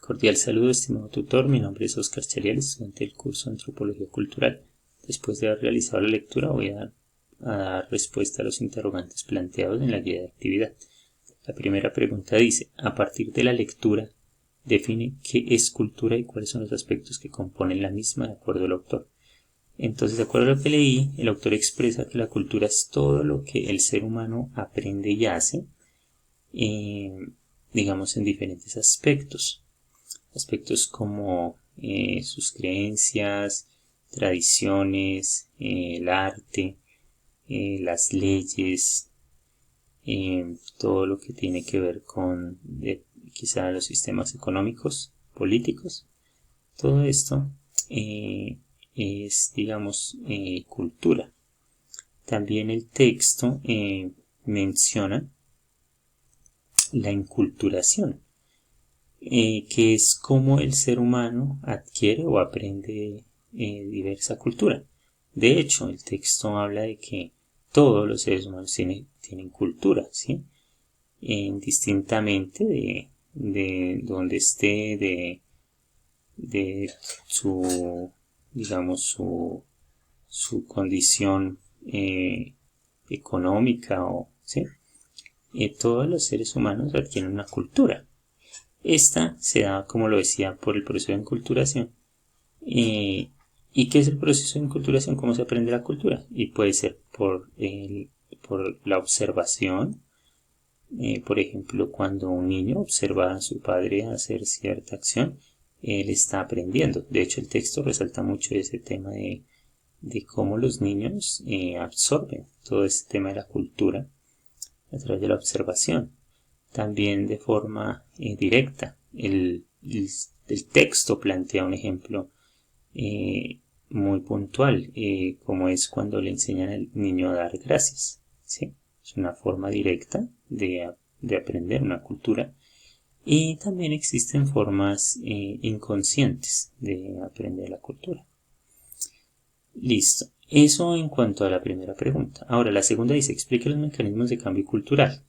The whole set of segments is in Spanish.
Cordial saludo, estimado tutor. Mi nombre es Oscar Cheliel, estudiante del curso de Antropología Cultural. Después de haber realizado la lectura, voy a dar respuesta a los interrogantes planteados en la guía de actividad. La primera pregunta dice: a partir de la lectura, define qué es cultura y cuáles son los aspectos que componen la misma, de acuerdo al autor. Entonces, de acuerdo a lo que leí, el autor expresa que la cultura es todo lo que el ser humano aprende y hace, digamos, en diferentes aspectos. Aspectos como sus creencias, tradiciones, el arte, las leyes, todo lo que tiene que ver con quizá los sistemas económicos, políticos. Todo esto es, digamos, cultura. También el texto menciona la inculturación, que es cómo el ser humano adquiere o aprende diversa cultura. De hecho, el texto habla de que todos los seres humanos tienen cultura, ¿sí? Indistintamente de donde esté, de su, digamos, su condición económica, ¿sí? Todos los seres humanos adquieren una cultura. Esta se da, como lo decía, por el proceso de enculturación. ¿Y qué es el proceso de enculturación? ¿Cómo se aprende la cultura? Y puede ser por la observación. Por ejemplo, cuando un niño observa a su padre hacer cierta acción, él está aprendiendo. De hecho, el texto resalta mucho ese tema de cómo los niños absorben todo ese tema de la cultura a través de la observación. También de forma directa. El texto plantea un ejemplo muy puntual, como es cuando le enseñan al niño a dar gracias, ¿sí? Es una forma directa de aprender una cultura. Y también existen formas inconscientes de aprender la cultura. Listo. Eso en cuanto a la primera pregunta. Ahora, la segunda dice: explique los mecanismos de cambio cultural.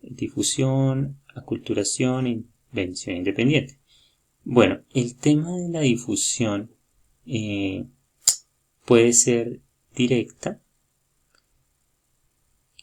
Difusión, aculturación, invención independiente. Bueno, el tema de la difusión puede ser directa.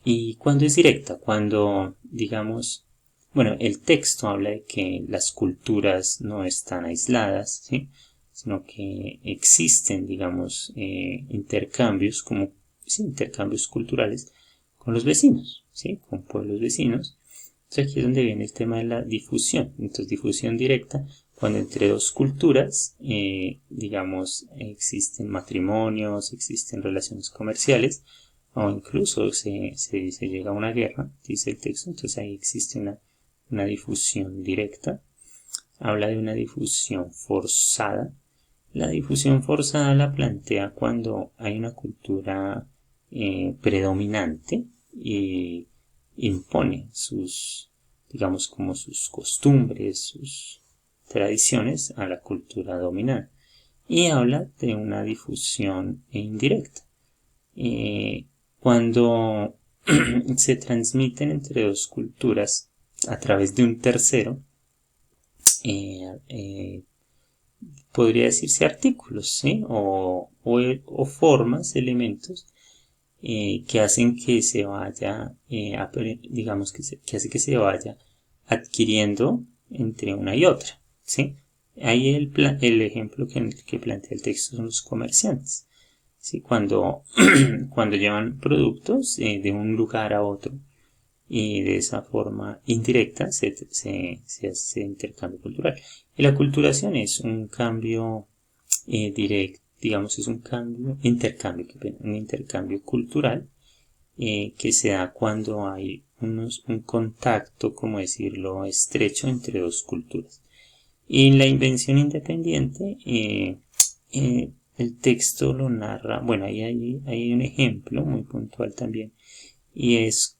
¿Y cuándo es directa? Cuando, digamos, bueno, el texto habla de que las culturas no están aisladas, ¿sí? Sino que existen, digamos, intercambios, como sí, intercambios culturales con los vecinos, ¿sí? Con pueblos vecinos. Entonces aquí es donde viene el tema de la difusión. Entonces, difusión directa, cuando entre dos culturas, digamos, existen matrimonios, existen relaciones comerciales, o incluso se llega a una guerra, dice el texto. Entonces ahí existe una difusión directa. Habla de una difusión forzada. La difusión forzada la plantea cuando hay una cultura predominante y impone sus, digamos, como sus costumbres, sus tradiciones a la cultura dominante. Y habla de una difusión indirecta. Cuando se transmiten entre dos culturas a través de un tercero, podría decirse artículos, ¿sí? o formas, elementos que hacen que se vaya, digamos, que hace que se vaya adquiriendo entre una y otra, ¿sí? Ahí el ejemplo que plantea el texto son los comerciantes, ¿sí? Cuando llevan productos de un lugar a otro, y de esa forma indirecta se hace intercambio cultural. Y la aculturación es un cambio directo, digamos, es un intercambio cultural que se da cuando hay un contacto, como decirlo, estrecho entre dos culturas. Y en la invención independiente, el texto lo narra, bueno, ahí hay un ejemplo muy puntual también, y es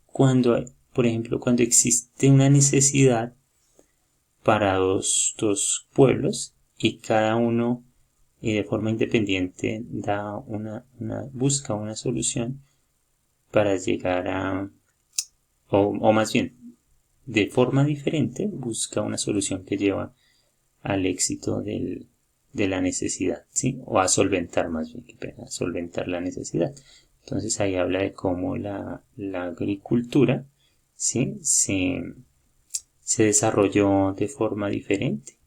cuando, por ejemplo, cuando existe una necesidad para dos pueblos y cada uno de forma independiente busca una solución para llegar o más bien, de forma diferente busca una solución que lleva al éxito de la necesidad, ¿sí? O a solventar más bien, a solventar la necesidad. Entonces ahí habla de cómo la agricultura, ¿sí? se desarrolló de forma diferente,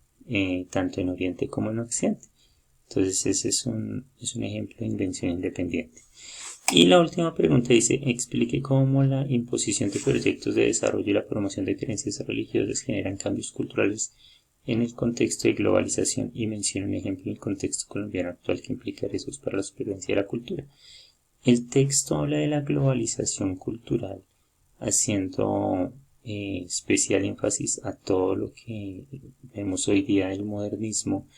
tanto en Oriente como en Occidente. Entonces ese es un ejemplo de invención independiente. Y la última pregunta dice, explique cómo la imposición de proyectos de desarrollo y la promoción de creencias religiosas generan cambios culturales en el contexto de globalización y menciona un ejemplo en el contexto colombiano actual que implica riesgos para la supervivencia de la cultura. El texto habla de la globalización cultural, haciendo especial énfasis a todo lo que vemos hoy día del modernismo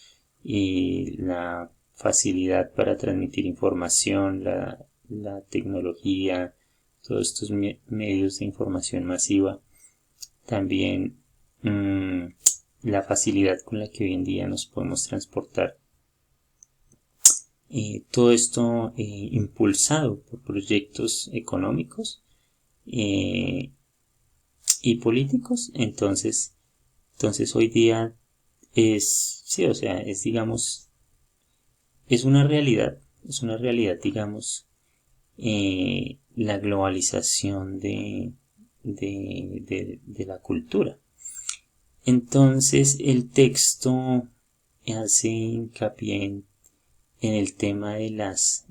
y la facilidad para transmitir información, la tecnología, todos estos medios de información masiva. También la facilidad con la que hoy en día nos podemos transportar. Todo esto impulsado por proyectos económicos y políticos. Entonces hoy día sí, o sea, digamos, es una realidad, digamos, la globalización de la cultura. Entonces el texto hace hincapié en el tema de las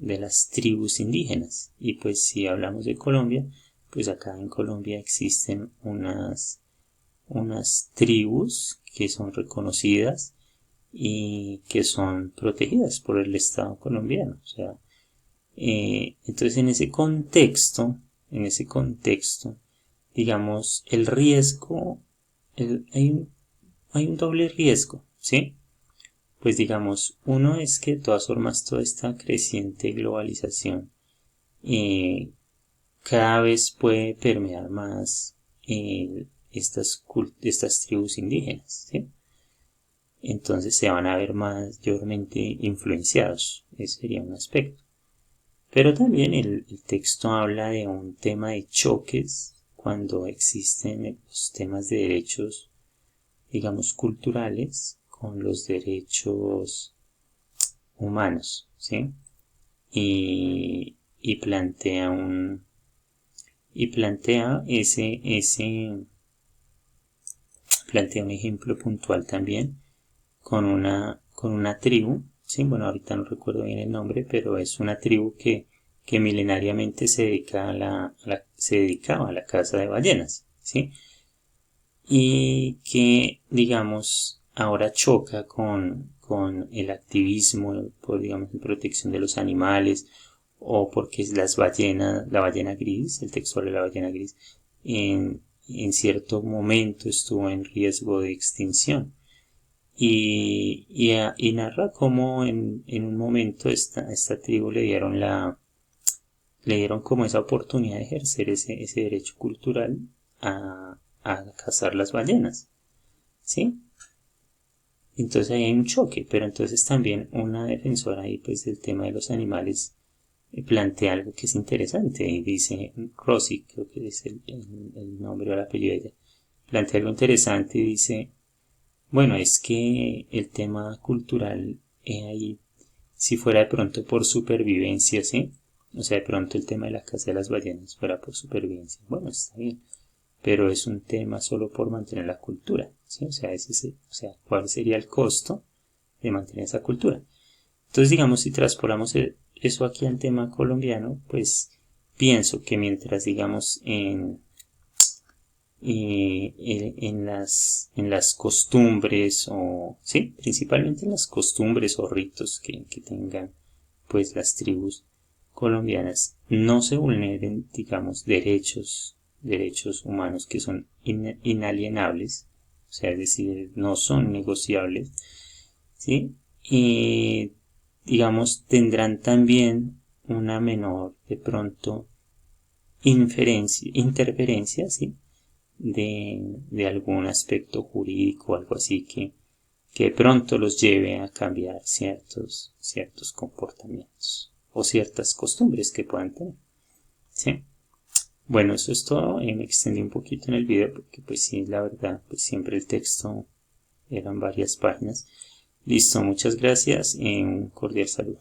tribus indígenas. Y pues si hablamos de Colombia, pues acá en Colombia existen unas tribus que son reconocidas y que son protegidas por el Estado colombiano. O sea, entonces en ese contexto, digamos, el riesgo, hay un doble riesgo, ¿sí? Pues digamos, uno es que de todas formas toda esta creciente globalización cada vez puede permear más estas tribus indígenas, ¿sí? Entonces se van a ver mayormente influenciados, ese sería un aspecto. Pero también el texto habla de un tema de choques cuando existen los temas de derechos, digamos, culturales con los derechos humanos, ¿sí? Y plantea plantea un ejemplo puntual también con una tribu, ¿sí? Bueno, ahorita no recuerdo bien el nombre, pero es una tribu que milenariamente se dedicaba a la caza de ballenas, ¿sí? Y que, digamos, ahora choca con el activismo por, digamos, en protección de los animales, o porque la ballena gris, el texto de la ballena gris, en cierto momento estuvo en riesgo de extinción. Y narra cómo en un momento esta tribu le dieron como esa oportunidad de ejercer ese derecho cultural a cazar las ballenas, ¿sí? Entonces ahí hay un choque, pero entonces también una defensora ahí pues del tema de los animales plantea algo que es interesante y dice, Rosy, creo que es el nombre o el apellido de ella, plantea algo interesante y dice, bueno, es que el tema cultural ahí, si fuera de pronto por supervivencia, ¿sí? O sea, de pronto el tema de la caza de las ballenas fuera por supervivencia. Bueno, está bien, pero es un tema solo por mantener la cultura, ¿sí? O sea, ¿cuál sería el costo de mantener esa cultura? Entonces, digamos, si traspolamos eso aquí al tema colombiano, pues pienso que mientras, digamos, en las costumbres o, sí, principalmente en las costumbres o ritos que tengan, pues, las tribus colombianas, no se vulneren, digamos, derechos humanos que son inalienables, o sea, es decir, no son negociables, ¿sí? Y, digamos, tendrán también una menor, de pronto, interferencia, ¿sí? De algún aspecto jurídico o algo así que de pronto los lleve a cambiar ciertos comportamientos o ciertas costumbres que puedan tener, ¿sí? Bueno, eso es todo. Me extendí un poquito en el video porque pues sí, la verdad, pues siempre el texto eran varias páginas. Listo, muchas gracias y un cordial saludo.